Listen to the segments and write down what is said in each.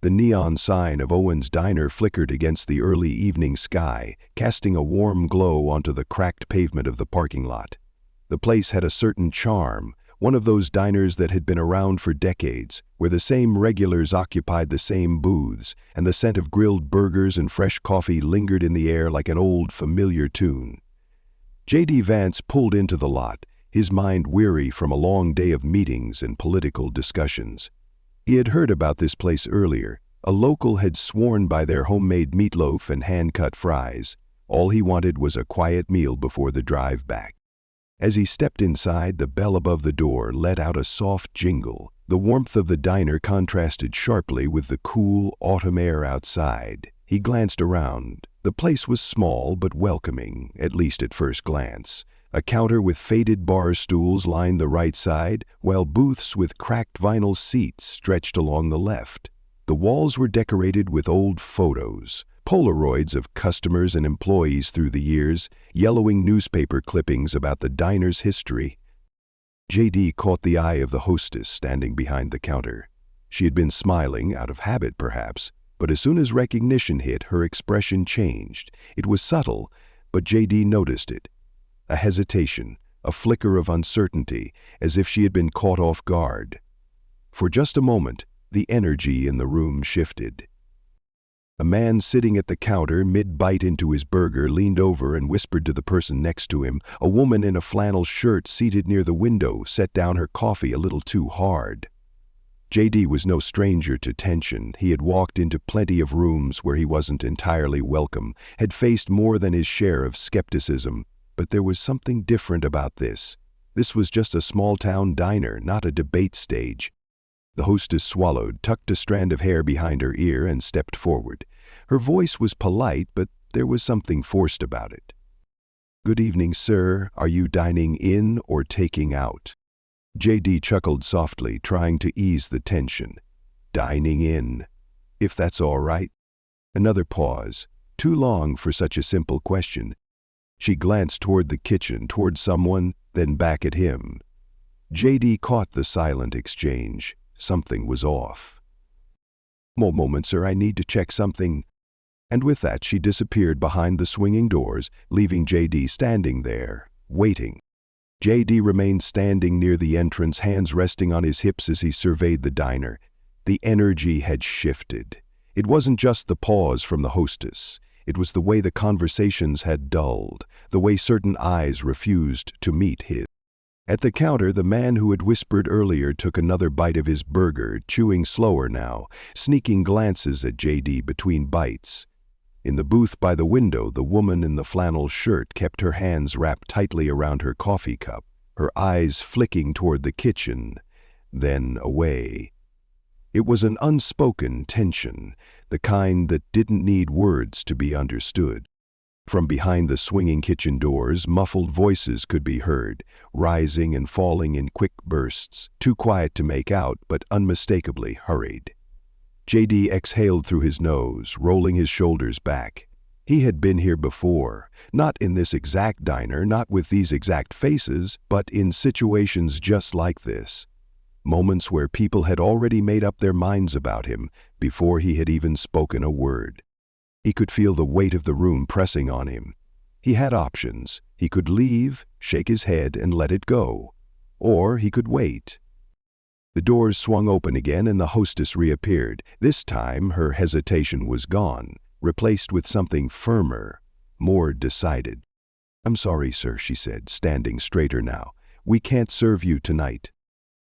The neon sign of Owen's Diner flickered against the early evening sky, casting a warm glow onto the cracked pavement of the parking lot. The place had a certain charm, one of those diners that had been around for decades, where the same regulars occupied the same booths, and the scent of grilled burgers and fresh coffee lingered in the air like an old, familiar tune. J.D. Vance pulled into the lot, his mind weary from a long day of meetings and political discussions. He had heard about this place earlier. A local had sworn by their homemade meatloaf and hand-cut fries. All he wanted was a quiet meal before the drive back. As he stepped inside, the bell above the door let out a soft jingle. The warmth of the diner contrasted sharply with the cool autumn air outside. He glanced around. The place was small but welcoming, at least at first glance. A counter with faded bar stools lined the right side, while booths with cracked vinyl seats stretched along the left. The walls were decorated with old photos, Polaroids of customers and employees through the years, yellowing newspaper clippings about the diner's history. J.D. caught the eye of the hostess standing behind the counter. She had been smiling, out of habit perhaps, but as soon as recognition hit, her expression changed. It was subtle, but J.D. noticed it. A hesitation, a flicker of uncertainty, as if she had been caught off guard. For just a moment, the energy in the room shifted. A man sitting at the counter, mid-bite into his burger, leaned over and whispered to the person next to him. A woman in a flannel shirt seated near the window set down her coffee a little too hard. J.D. was no stranger to tension. He had walked into plenty of rooms where he wasn't entirely welcome, had faced more than his share of skepticism, but there was something different about this. This was just a small-town diner, not a debate stage. The hostess swallowed, tucked a strand of hair behind her ear, and stepped forward. Her voice was polite, but there was something forced about it. "Good evening, sir. Are you dining in or taking out?" J.D. chuckled softly, trying to ease the tension. "Dining in, if that's all right." Another pause, too long for such a simple question. She glanced toward the kitchen, toward someone, then back at him. J.D. caught the silent exchange. Something was off. Moment, sir, I need to check something." And with that, she disappeared behind the swinging doors, leaving J.D. standing there, waiting. J.D. remained standing near the entrance, hands resting on his hips as he surveyed the diner. The energy had shifted. It wasn't just the pause from the hostess. It was the way the conversations had dulled, the way certain eyes refused to meet his. At the counter, the man who had whispered earlier took another bite of his burger, chewing slower now, sneaking glances at J.D. between bites. In the booth by the window, the woman in the flannel shirt kept her hands wrapped tightly around her coffee cup, her eyes flicking toward the kitchen, then away. It was an unspoken tension, the kind that didn't need words to be understood. From behind the swinging kitchen doors, muffled voices could be heard, rising and falling in quick bursts, too quiet to make out, but unmistakably hurried. J.D. exhaled through his nose, rolling his shoulders back. He had been here before, not in this exact diner, not with these exact faces, but in situations just like this. Moments where people had already made up their minds about him before he had even spoken a word. He could feel the weight of the room pressing on him. He had options. He could leave, shake his head, and let it go. Or he could wait. The doors swung open again and the hostess reappeared. This time her hesitation was gone, replaced with something firmer, more decided. "I'm sorry, sir," she said, standing straighter now. "We can't serve you tonight."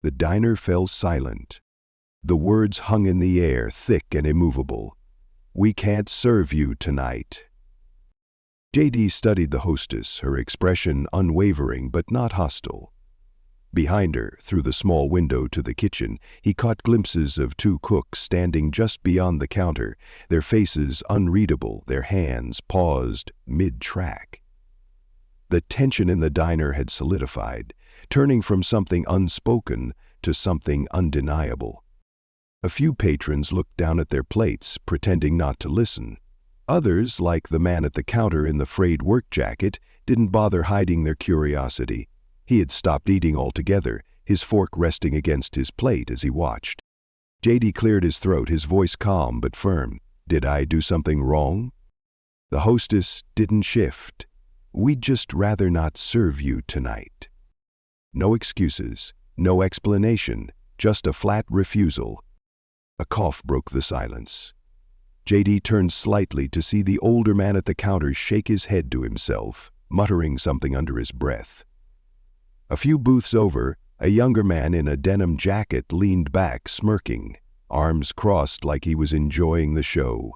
The diner fell silent. The words hung in the air, thick and immovable. "We can't serve you tonight." J.D. studied the hostess, her expression unwavering but not hostile. Behind her, through the small window to the kitchen, he caught glimpses of two cooks standing just beyond the counter, their faces unreadable, their hands paused mid-track. The tension in the diner had solidified, turning from something unspoken to something undeniable. A few patrons looked down at their plates, pretending not to listen. Others, like the man at the counter in the frayed work jacket, didn't bother hiding their curiosity. He had stopped eating altogether, his fork resting against his plate as he watched. JD cleared his throat, his voice calm but firm. "Did I do something wrong?" The hostess didn't shift. "We'd just rather not serve you tonight." No excuses, no explanation, just a flat refusal. A cough broke the silence. JD turned slightly to see the older man at the counter shake his head to himself, muttering something under his breath. A few booths over, a younger man in a denim jacket leaned back, smirking, arms crossed like he was enjoying the show.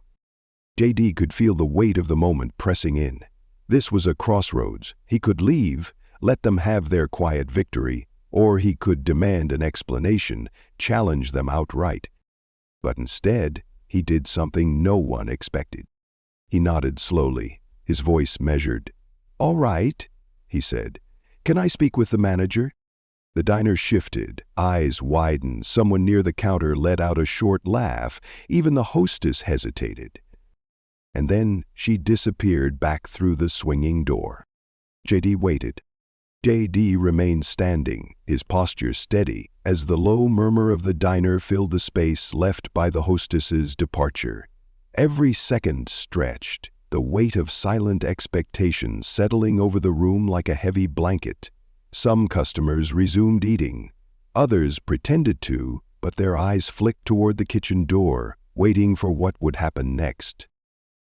JD could feel the weight of the moment pressing in. This was a crossroads. He could leave, let them have their quiet victory, or he could demand an explanation, challenge them outright. But instead, he did something no one expected. He nodded slowly, his voice measured. "All right," he said. "Can I speak with the manager?" The diner shifted, eyes widened, someone near the counter let out a short laugh, even the hostess hesitated. And then she disappeared back through the swinging door. JD waited. JD remained standing, his posture steady, as the low murmur of the diner filled the space left by the hostess's departure. Every second stretched, the weight of silent expectation settling over the room like a heavy blanket. Some customers resumed eating. Others pretended to, but their eyes flicked toward the kitchen door, waiting for what would happen next.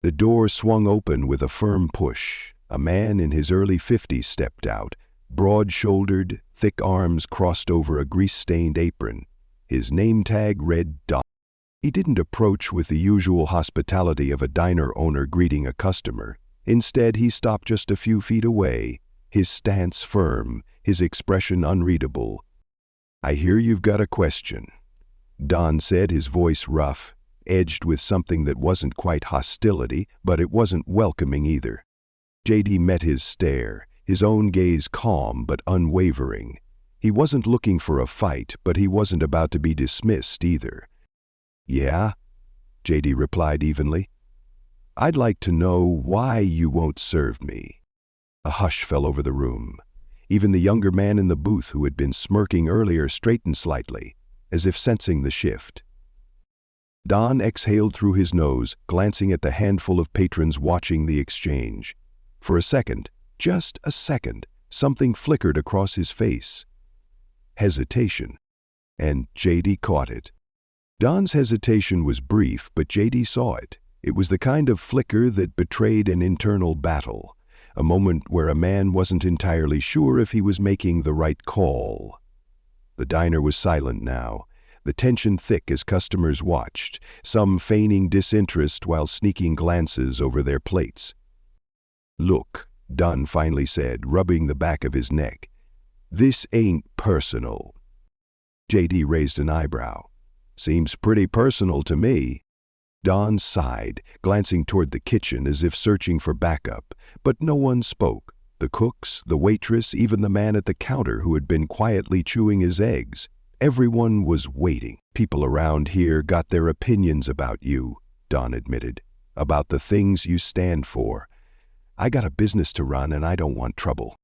The door swung open with a firm push. A man in his early 50s stepped out, broad-shouldered, thick arms crossed over a grease-stained apron. His name tag read Don. He didn't approach with the usual hospitality of a diner owner greeting a customer. Instead, he stopped just a few feet away, his stance firm, his expression unreadable. "I hear you've got a question," Don said, his voice rough, edged with something that wasn't quite hostility, but it wasn't welcoming either. JD met his stare, his own gaze calm but unwavering. He wasn't looking for a fight, but he wasn't about to be dismissed either. "Yeah," JD replied evenly. "I'd like to know why you won't serve me." A hush fell over the room. Even the younger man in the booth who had been smirking earlier straightened slightly, as if sensing the shift. Don exhaled through his nose, glancing at the handful of patrons watching the exchange. For a second, just a second, something flickered across his face. Hesitation. And JD caught it. Don's hesitation was brief, but JD saw it. It was the kind of flicker that betrayed an internal battle, a moment where a man wasn't entirely sure if he was making the right call. The diner was silent now, the tension thick as customers watched, some feigning disinterest while sneaking glances over their plates. "Look," Don finally said, rubbing the back of his neck. "This ain't personal." JD raised an eyebrow. "Seems pretty personal to me." Don sighed, glancing toward the kitchen as if searching for backup, but no one spoke. The cooks, the waitress, even the man at the counter who had been quietly chewing his eggs. Everyone was waiting. "People around here got their opinions about you," Don admitted, "about the things you stand for. I got a business to run and I don't want trouble."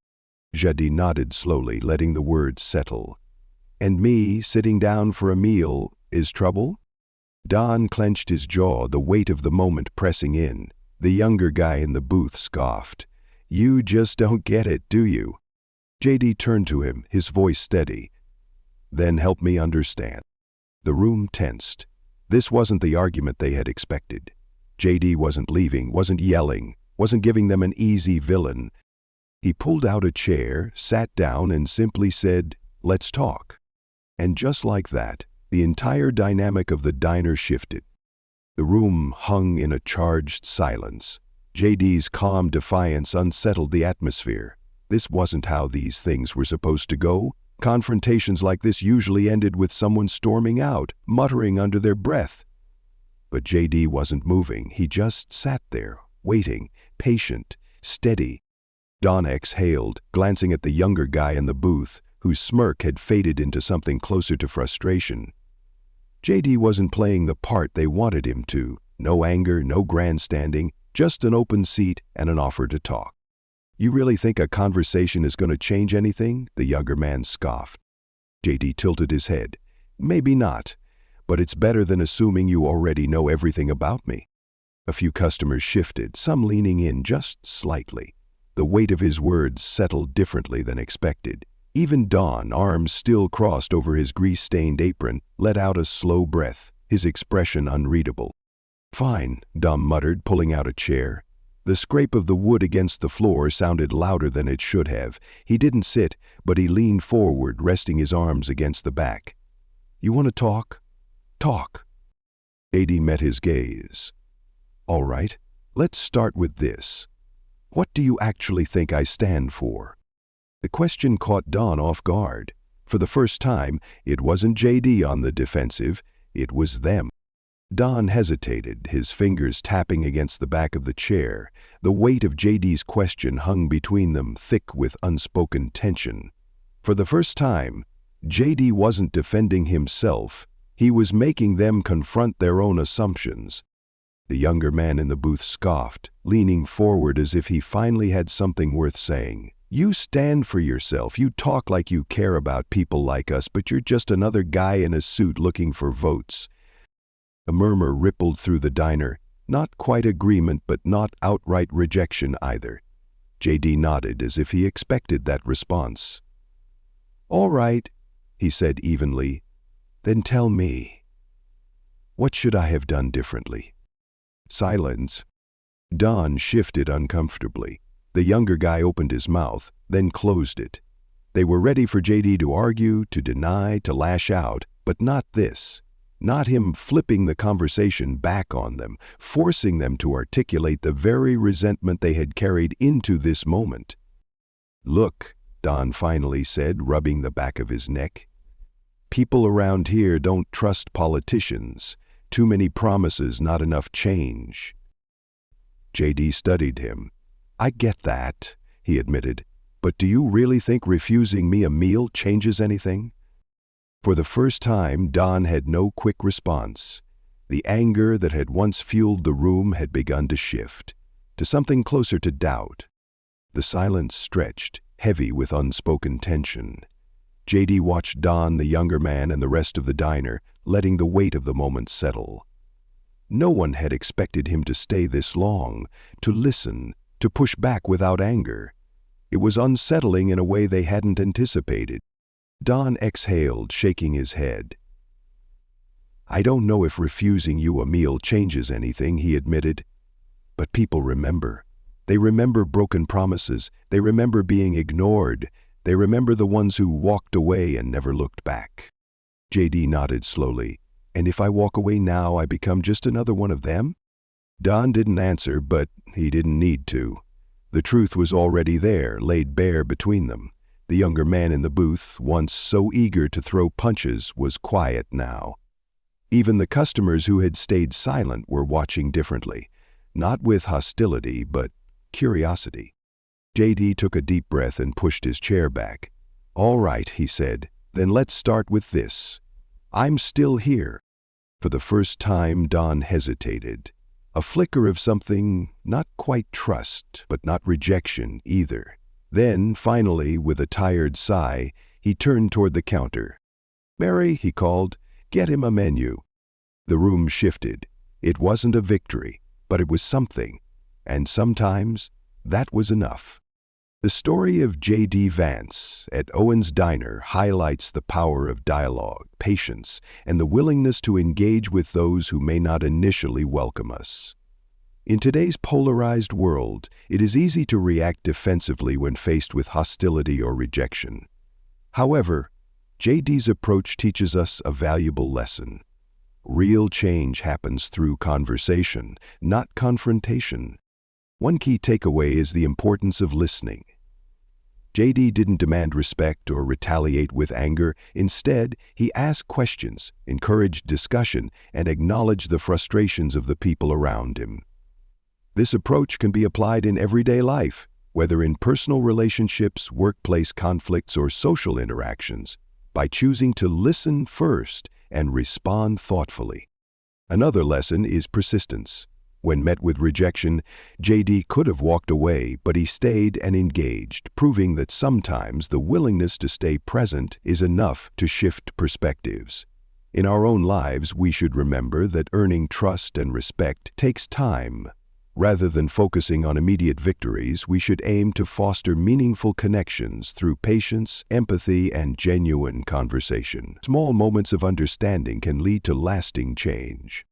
JD nodded slowly, letting the words settle. "And me, sitting down for a meal, is trouble?" Don clenched his jaw, the weight of the moment pressing in. The younger guy in the booth scoffed. "You just don't get it, do you?" JD turned to him, his voice steady. "Then help me understand." The room tensed. This wasn't the argument they had expected. JD wasn't leaving, wasn't yelling, wasn't giving them an easy villain. He pulled out a chair, sat down, and simply said, "Let's talk." And just like that, the entire dynamic of the diner shifted. The room hung in a charged silence. JD's calm defiance unsettled the atmosphere. This wasn't how these things were supposed to go. Confrontations like this usually ended with someone storming out, muttering under their breath. But JD wasn't moving. He just sat there, waiting, patient, steady. Don exhaled, glancing at the younger guy in the booth, whose smirk had faded into something closer to frustration. JD wasn't playing the part they wanted him to. No anger, no grandstanding, just an open seat and an offer to talk. "You really think a conversation is going to change anything?" the younger man scoffed. JD tilted his head. "Maybe not, but it's better than assuming you already know everything about me." A few customers shifted, some leaning in just slightly. The weight of his words settled differently than expected. Even Don, arms still crossed over his grease-stained apron, let out a slow breath, his expression unreadable. "Fine," Don muttered, pulling out a chair. The scrape of the wood against the floor sounded louder than it should have. He didn't sit, but he leaned forward, resting his arms against the back. "You want to talk? Talk." JD met his gaze. "All right, let's start with this. What do you actually think I stand for?" The question caught Don off guard. For the first time, it wasn't JD on the defensive, it was them. Don hesitated, his fingers tapping against the back of the chair. The weight of JD's question hung between them, thick with unspoken tension. For the first time, JD wasn't defending himself, he was making them confront their own assumptions. The younger man in the booth scoffed, leaning forward as if he finally had something worth saying. "You stand for yourself, you talk like you care about people like us, but you're just another guy in a suit looking for votes." A murmur rippled through the diner, not quite agreement but not outright rejection either. JD nodded as if he expected that response. "All right," he said evenly, "then tell me. What should I have done differently?" Silence. Don shifted uncomfortably. The younger guy opened his mouth, then closed it. They were ready for JD to argue, to deny, to lash out, but not this. Not him flipping the conversation back on them, forcing them to articulate the very resentment they had carried into this moment. "Look," Don finally said, rubbing the back of his neck. "People around here don't trust politicians. Too many promises, not enough change." JD studied him. "I get that," he admitted, "but do you really think refusing me a meal changes anything?" For the first time, Don had no quick response. The anger that had once fueled the room had begun to shift, to something closer to doubt. The silence stretched, heavy with unspoken tension. JD watched Don, the younger man, and the rest of the diner, letting the weight of the moment settle. No one had expected him to stay this long, to listen, to push back without anger. It was unsettling in a way they hadn't anticipated. Don exhaled, shaking his head. "I don't know if refusing you a meal changes anything," he admitted. "But people remember. They remember broken promises. They remember being ignored. They remember the ones who walked away and never looked back." JD nodded slowly. "And if I walk away now, I become just another one of them?" Don didn't answer, but he didn't need to. The truth was already there, laid bare between them. The younger man in the booth, once so eager to throw punches, was quiet now. Even the customers who had stayed silent were watching differently, not with hostility, but curiosity. JD took a deep breath and pushed his chair back. "All right," he said, "then let's start with this. I'm still here." For the first time, Don hesitated. A flicker of something, not quite trust, but not rejection either. Then, finally, with a tired sigh, he turned toward the counter. "Mary," he called, "get him a menu." The room shifted. It wasn't a victory, but it was something, and sometimes that was enough. The story of J.D. Vance at Owen's Diner highlights the power of dialogue, patience, and the willingness to engage with those who may not initially welcome us. In today's polarized world, it is easy to react defensively when faced with hostility or rejection. However, J.D.'s approach teaches us a valuable lesson. Real change happens through conversation, not confrontation. One key takeaway is the importance of listening. JD didn't demand respect or retaliate with anger. Instead, he asked questions, encouraged discussion, and acknowledged the frustrations of the people around him. This approach can be applied in everyday life, whether in personal relationships, workplace conflicts, or social interactions, by choosing to listen first and respond thoughtfully. Another lesson is persistence. When met with rejection, JD could have walked away, but he stayed and engaged, proving that sometimes the willingness to stay present is enough to shift perspectives. In our own lives, we should remember that earning trust and respect takes time. Rather than focusing on immediate victories, we should aim to foster meaningful connections through patience, empathy, and genuine conversation. Small moments of understanding can lead to lasting change.